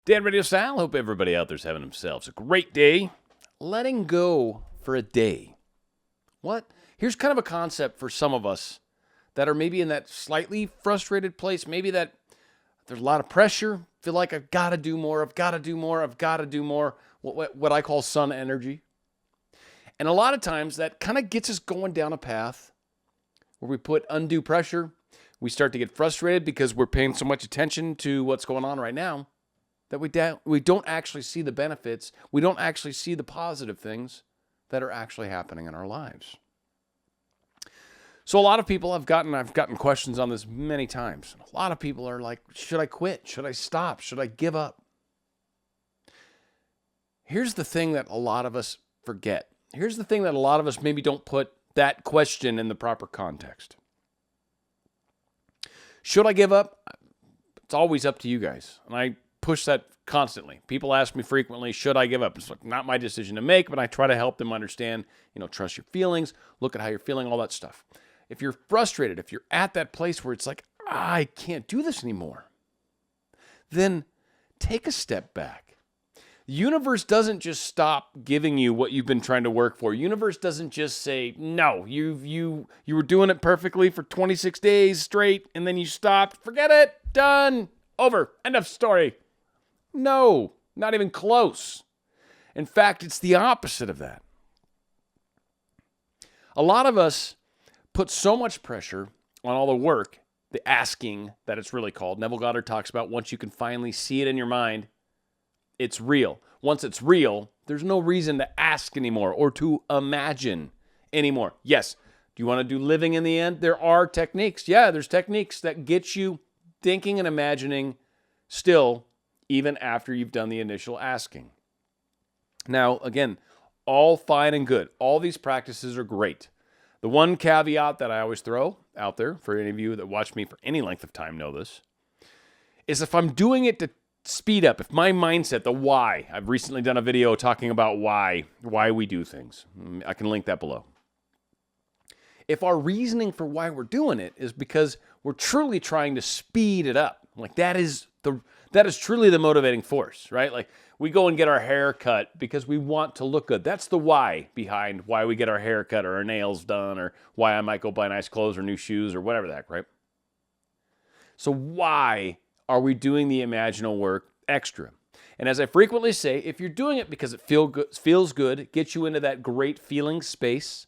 Dan RadioStyle, hope everybody out there's having themselves a great day. Letting go for a day. What? Here's kind of a concept for some of us that are maybe in that slightly frustrated place. Maybe that there's a lot of pressure. Feel like I've got to do more. I've got to do more. I've got to do more. What I call sun energy. And a lot of times that kind of gets us going down a path where we put undue pressure. We start to get frustrated because we're paying so much attention to what's going on right now that we don't actually see the benefits. We don't actually see the positive things that are actually happening in our lives. So a lot of people I've gotten questions on this many times. A lot of people are like, should I quit? Should I stop? Should I give up? Here's the thing that a lot of us forget. Here's the thing that a lot of us maybe don't put that question in the proper context. Should I give up? It's always up to you guys. And I push that constantly. People ask me frequently, should I give up? It's like not my decision to make, but I try to help them understand, trust your feelings, look at how you're feeling, all that stuff. If you're frustrated, if you're at that place where it's like, I can't do this anymore, then take a step back. The universe doesn't just stop giving you what you've been trying to work for. The universe doesn't just say, no, you were doing it perfectly for 26 days straight, and then you stopped. Forget it. Done. Over. End of story. No, not even close. In fact, it's the opposite of that. A lot of us put so much pressure on all the work, the asking that it's really called. Neville Goddard talks about once you can finally see it in your mind, it's real. Once it's real, there's no reason to ask anymore or to imagine anymore. Yes, do you want to do living in the end? There are techniques. Yeah, there's techniques that get you thinking and imagining still, even after you've done the initial asking. Now, again, all fine and good. All these practices are great. The one caveat that I always throw out there, for any of you that watch me for any length of time know this, is if I'm doing it to speed up, if my mindset, the why, I've recently done a video talking about why we do things. I can link that below. If our reasoning for why we're doing it is because we're truly trying to speed it up, like that is truly the motivating force, right? Like we go and get our hair cut because we want to look good. That's the why behind why we get our hair cut or our nails done or why I might go buy nice clothes or new shoes or whatever the heck, right? So why are we doing the imaginal work extra? And as I frequently say, if you're doing it because it feels good, gets you into that great feeling space,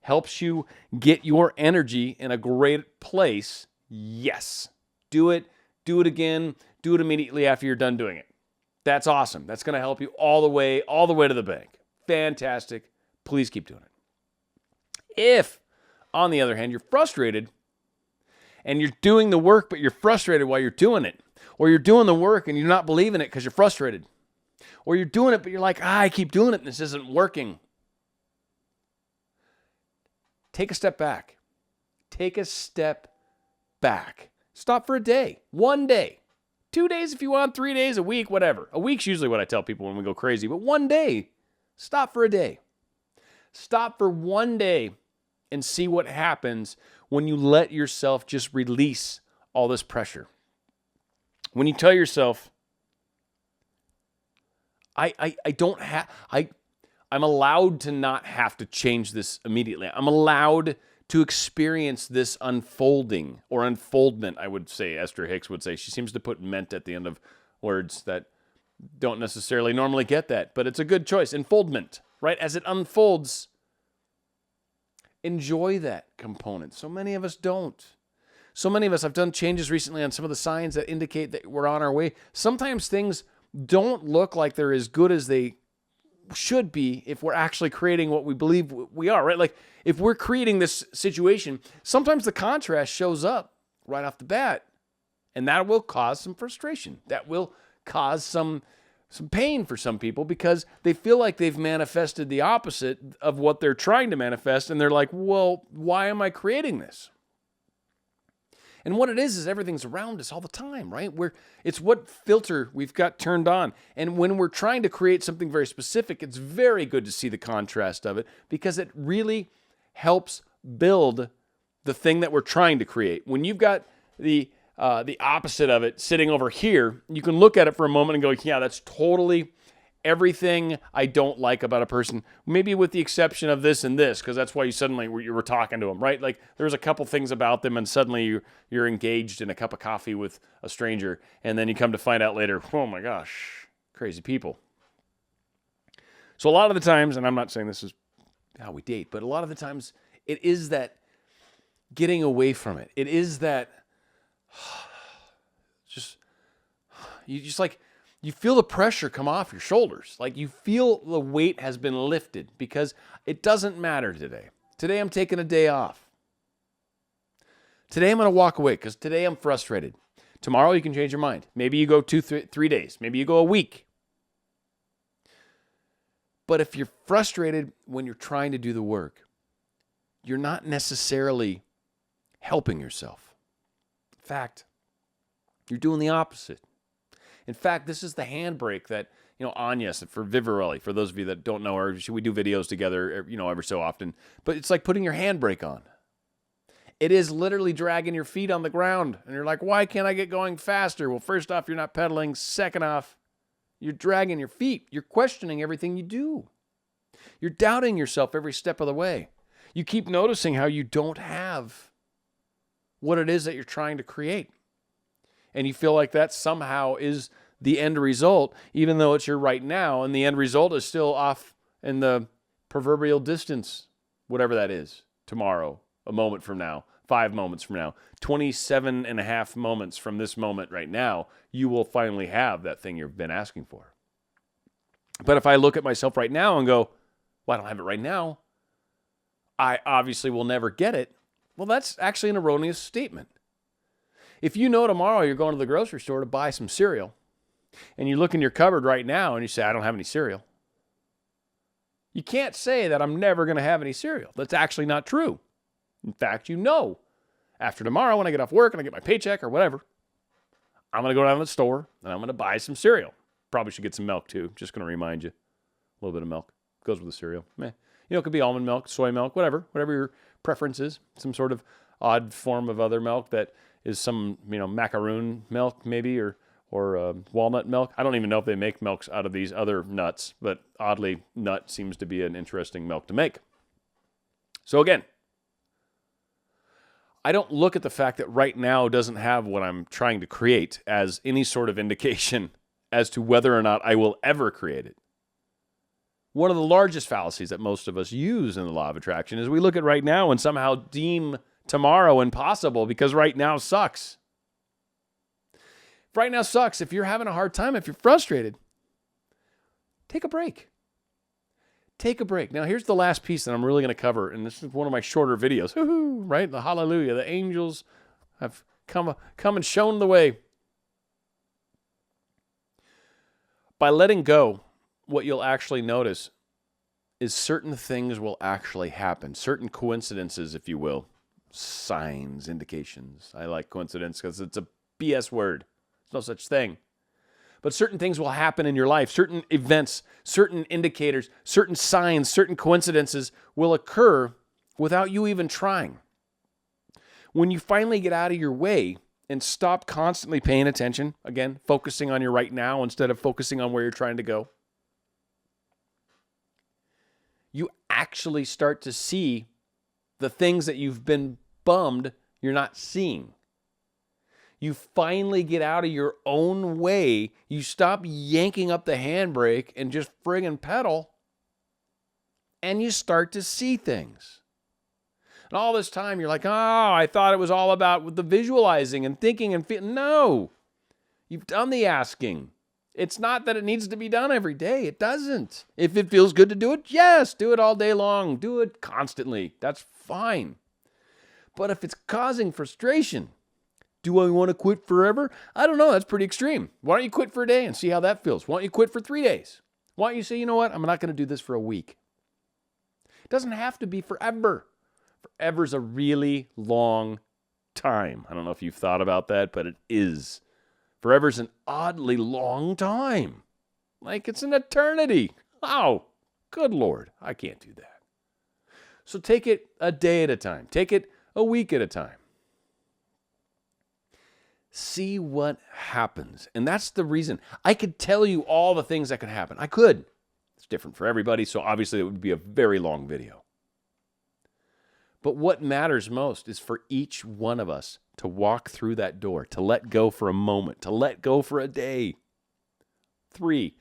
helps you get your energy in a great place, yes, do it. Do it again. Do it immediately after you're done doing it. That's awesome. That's going to help you all the way to the bank. Fantastic. Please keep doing it. If, on the other hand, you're frustrated and you're doing the work, but you're frustrated while you're doing it, or you're doing the work and you're not believing it because you're frustrated, or you're doing it, but you're like, I keep doing it and this isn't working. Take a step back. Take a step back. Stop for a day, 1 day, 2 days if you want, 3 days, a week, whatever. A week's usually what I tell people when we go crazy, but 1 day, stop for a day. Stop for 1 day and see what happens when you let yourself just release all this pressure. When you tell yourself, I'm allowed to not have to change this immediately. I'm allowed to experience this unfolding or unfoldment, I would say, Esther Hicks would say. She seems to put ment at the end of words that don't necessarily normally get that, but it's a good choice. Unfoldment, right? As it unfolds, enjoy that component. So many of us don't. So many of us, I've done changes recently on some of the signs that indicate that we're on our way. Sometimes things don't look like they're as good as they should be if we're actually creating what we believe we are, right? Like if we're creating this situation, sometimes the contrast shows up right off the bat, and that will cause some frustration. That will cause some pain for some people because they feel like they've manifested the opposite of what they're trying to manifest, and they're like, well, why am I creating this? And what it is everything's around us all the time, right? It's what filter we've got turned on. And when we're trying to create something very specific, it's very good to see the contrast of it because it really helps build the thing that we're trying to create. When you've got the the opposite of it sitting over here, you can look at it for a moment and go, yeah, that's totally everything I don't like about a person, maybe with the exception of this and this, because that's why you were talking to them, right? Like there's a couple things about them and suddenly you're engaged in a cup of coffee with a stranger, and then you come to find out later, oh my gosh, crazy people. So a lot of the times, and I'm not saying this is how we date, but a lot of the times it is that getting away from it. It is that you feel the pressure come off your shoulders. Like you feel the weight has been lifted because it doesn't matter today. Today I'm taking a day off. Today I'm going to walk away because today I'm frustrated. Tomorrow you can change your mind. Maybe you go 3 days. Maybe you go a week. But if you're frustrated when you're trying to do the work, you're not necessarily helping yourself. In fact, you're doing the opposite. In fact, this is the handbrake that, Anya, for Vivarelli, for those of you that don't know her, we do videos together, every so often. But it's like putting your handbrake on. It is literally dragging your feet on the ground. And you're like, why can't I get going faster? Well, first off, you're not pedaling. Second off, you're dragging your feet. You're questioning everything you do. You're doubting yourself every step of the way. You keep noticing how you don't have what it is that you're trying to create. And you feel like that somehow is the end result, even though it's your right now, and the end result is still off in the proverbial distance, whatever that is, tomorrow, a moment from now, 5 moments from now, 27 and a half moments from this moment right now, you will finally have that thing you've been asking for. But if I look at myself right now and go, well, I don't have it right now, I obviously will never get it. Well, that's actually an erroneous statement. If you know tomorrow you're going to the grocery store to buy some cereal, and you look in your cupboard right now and you say, I don't have any cereal, you can't say that I'm never going to have any cereal. That's actually not true. In fact, after tomorrow when I get off work and I get my paycheck or whatever, I'm going to go down to the store and I'm going to buy some cereal. Probably should get some milk too. Just going to remind you. A little bit of milk goes with the cereal. It could be almond milk, soy milk, whatever your preference is. Some sort of odd form of other milk that is some, macaroon milk maybe, or walnut milk. I don't even know if they make milks out of these other nuts, but oddly, nut seems to be an interesting milk to make. So again, I don't look at the fact that right now doesn't have what I'm trying to create as any sort of indication as to whether or not I will ever create it. One of the largest fallacies that most of us use in the law of attraction is we look at right now and somehow deem tomorrow impossible because right now sucks. If right now sucks, if you're having a hard time, if you're frustrated, take a break. Take a break. Now, here's the last piece that I'm really going to cover, and this is one of my shorter videos. Woo-hoo, right? The hallelujah. The angels have come and shown the way. By letting go, what you'll actually notice is certain things will actually happen. Certain coincidences, if you will. Signs, indications. I like coincidence because it's a BS word. There's no such thing. But certain things will happen in your life. Certain events, certain indicators, certain signs, certain coincidences will occur without you even trying. When you finally get out of your way and stop constantly paying attention, again, focusing on your right now instead of focusing on where you're trying to go, you actually start to see the things that you've been bummed you're not seeing. You finally get out of your own way. You stop yanking up the handbrake and just friggin' pedal, and you start to see things. And all this time you're like, oh, I thought it was all about the visualizing and thinking and feeling. No, you've done the asking. It's not that it needs to be done every day. It doesn't. If it feels good to do it, yes, do it all day long. Do it constantly. That's fine. But if it's causing frustration, do I want to quit forever? I don't know. That's pretty extreme. Why don't you quit for a day and see how that feels? Why don't you quit for 3 days? Why don't you say, you know what? I'm not going to do this for a week. It doesn't have to be forever. Forever's a really long time. I don't know if you've thought about that, but it is. Forever's an oddly long time. Like it's an eternity. Oh, good Lord. I can't do that. So take it a day at a time. Take it a week at a time. See what happens. And that's the reason. I could tell you all the things that could happen. I could. It's different for everybody, so obviously it would be a very long video. But what matters most is for each one of us to walk through that door, to let go for a moment, to let go for a day. 3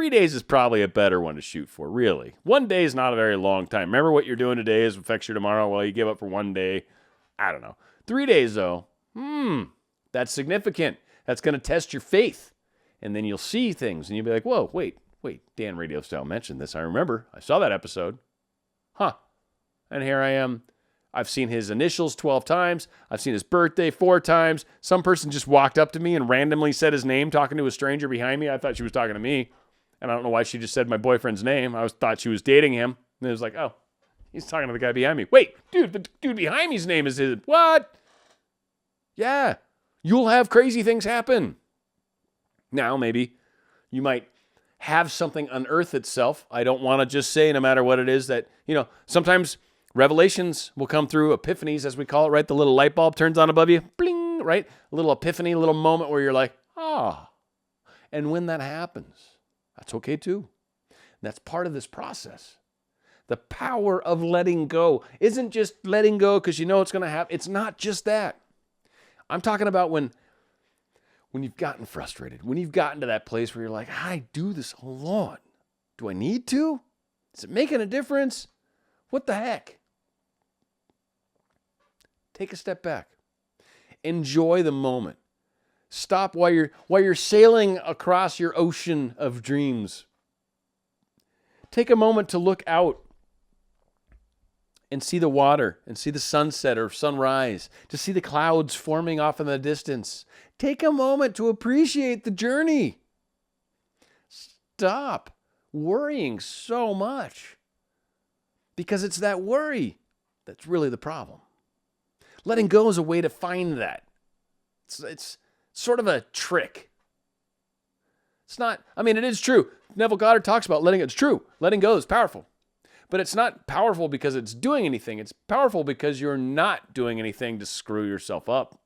days is probably a better one to shoot for, really. 1 day is not a very long time. Remember what you're doing today affects you tomorrow. Well, you give up for 1 day. I don't know. 3 days, though, that's significant. That's going to test your faith. And then you'll see things, and you'll be like, whoa, wait, Dan RadioStyle mentioned this. I remember. I saw that episode. Huh. And here I am. I've seen his initials 12 times. I've seen his birthday 4 times. Some person just walked up to me and randomly said his name, talking to a stranger behind me. I thought she was talking to me. And I don't know why she just said my boyfriend's name. I thought she was dating him. And it was like, oh, he's talking to the guy behind me. Wait, dude, the dude behind me's name is his. What? Yeah. You'll have crazy things happen. Now, maybe you might have something unearth itself. I don't want to just say, no matter what it is, that, sometimes revelations will come through, epiphanies, as we call it, right? The little light bulb turns on above you, bling, right? A little epiphany, a little moment where you're like, ah. And when that happens, that's okay too. And that's part of this process. The power of letting go isn't just letting go because you know it's going to happen. It's not just that. I'm talking about when you've gotten frustrated, when you've gotten to that place where you're like, I do this a lot. Do I need to? Is it making a difference? What the heck? Take a step back. Enjoy the moment. Stop while you're sailing across your ocean of dreams. Take a moment to look out and see the water and see the sunset or sunrise, to see the clouds forming off in the distance. Take a moment to appreciate the journey. Stop worrying so much, because it's that worry that's really the problem. Letting go is a way to find that. It's sort of a trick. It's not, it is true. Neville Goddard talks about letting go. It's true. Letting go is powerful. But it's not powerful because it's doing anything. It's powerful because you're not doing anything to screw yourself up.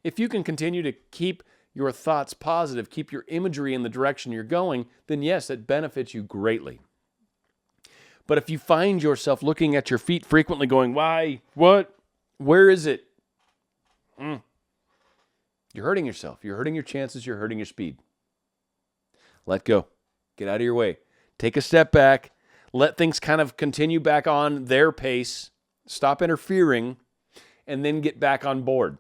If you can continue to keep your thoughts positive, keep your imagery in the direction you're going, then yes, it benefits you greatly. But if you find yourself looking at your feet frequently going, why, what, where is it? You're hurting yourself. You're hurting your chances. You're hurting your speed. Let go. Get out of your way. Take a step back. Let things kind of continue back on their pace. Stop interfering, and then get back on board.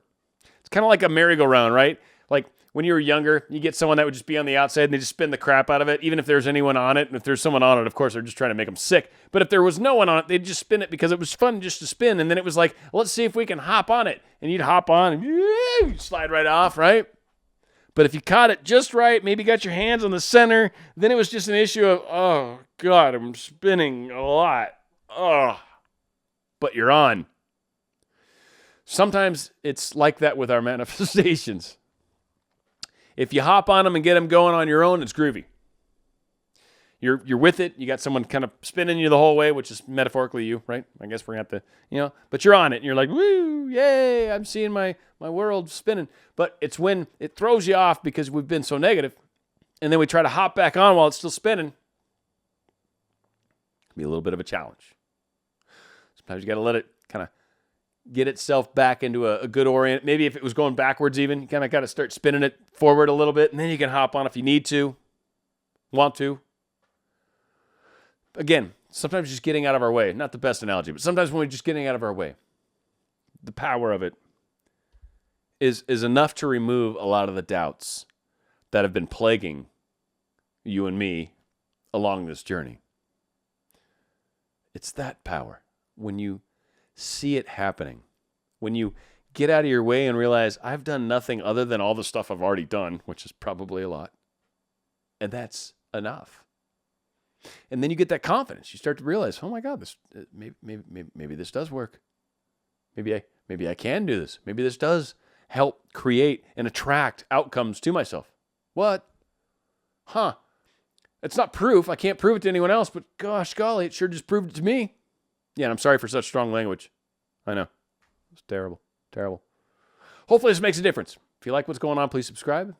It's kind of like a merry-go-round, right? Like when you were younger, you get someone that would just be on the outside and they just spin the crap out of it, even if there's anyone on it. And if there's someone on it, of course, they're just trying to make them sick. But if there was no one on it, they'd just spin it because it was fun just to spin. And then it was like, let's see if we can hop on it. And you'd hop on and you'd slide right off, right? But if you caught it just right, maybe got your hands on the center, then it was just an issue of, oh, God, I'm spinning a lot. Oh, but you're on. Sometimes it's like that with our manifestations. If you hop on them and get them going on your own, it's groovy. You're with it. You got someone kind of spinning you the whole way, which is metaphorically you, right? I guess we're going to have to, but you're on it and you're like, woo, yay, I'm seeing my world spinning. But it's when it throws you off because we've been so negative, and then we try to hop back on while it's still spinning. It can be a little bit of a challenge. Sometimes you got to let it kind of get itself back into a good orient. Maybe if it was going backwards even, you kind of got to start spinning it forward a little bit, and then you can hop on if you need to, want to. Again, sometimes just getting out of our way. Not the best analogy, but sometimes when we're just getting out of our way, the power of it is enough to remove a lot of the doubts that have been plaguing you and me along this journey. It's that power. When you see it happening, when you get out of your way and realize, I've done nothing other than all the stuff I've already done, which is probably a lot, and that's enough. And then you get that confidence. You start to realize, oh my God, this maybe this does work. Maybe I can do this. Maybe this does help create and attract outcomes to myself. What? Huh? It's not proof. I can't prove it to anyone else, but gosh golly, it sure just proved it to me. Yeah, and I'm sorry for such strong language. I know. It's terrible. Terrible. Hopefully this makes a difference. If you like what's going on, please subscribe.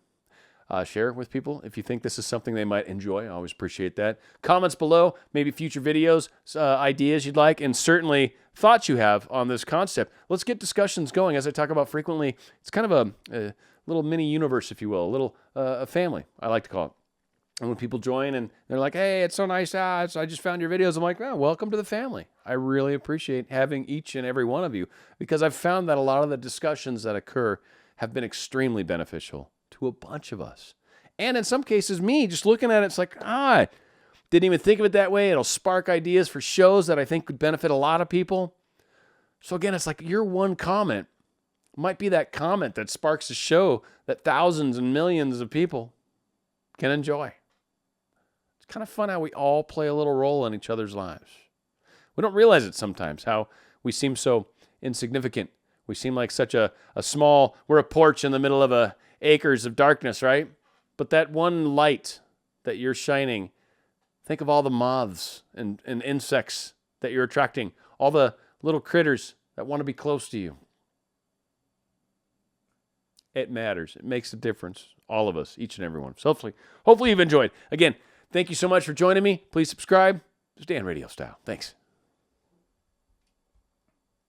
Share it with people if you think this is something they might enjoy. I always appreciate that. Comments below, maybe future videos, ideas you'd like, and certainly thoughts you have on this concept. Let's get discussions going. As I talk about frequently, it's kind of a little mini universe, if you will, a little a family, I like to call it. And when people join and they're like, hey, it's so nice, I just found your videos. I'm like, oh, welcome to the family. I really appreciate having each and every one of you, because I've found that a lot of the discussions that occur have been extremely beneficial to a bunch of us. And in some cases, me just looking at it, it's like, didn't even think of it that way. It'll spark ideas for shows that I think could benefit a lot of people. So again, it's like your one comment might be that comment that sparks a show that thousands and millions of people can enjoy. It's kind of fun how we all play a little role in each other's lives. We don't realize it sometimes, how we seem so insignificant. We seem like such a small, we're a porch in the middle of acres of darkness, right? But that one light that you're shining, think of all the moths and insects that you're attracting, all the little critters that want to be close to you. It matters. It makes a difference. All of us, each and every one. So hopefully you've enjoyed. Again, thank you so much for joining me. Please subscribe. Stay on RadioStyle. Thanks.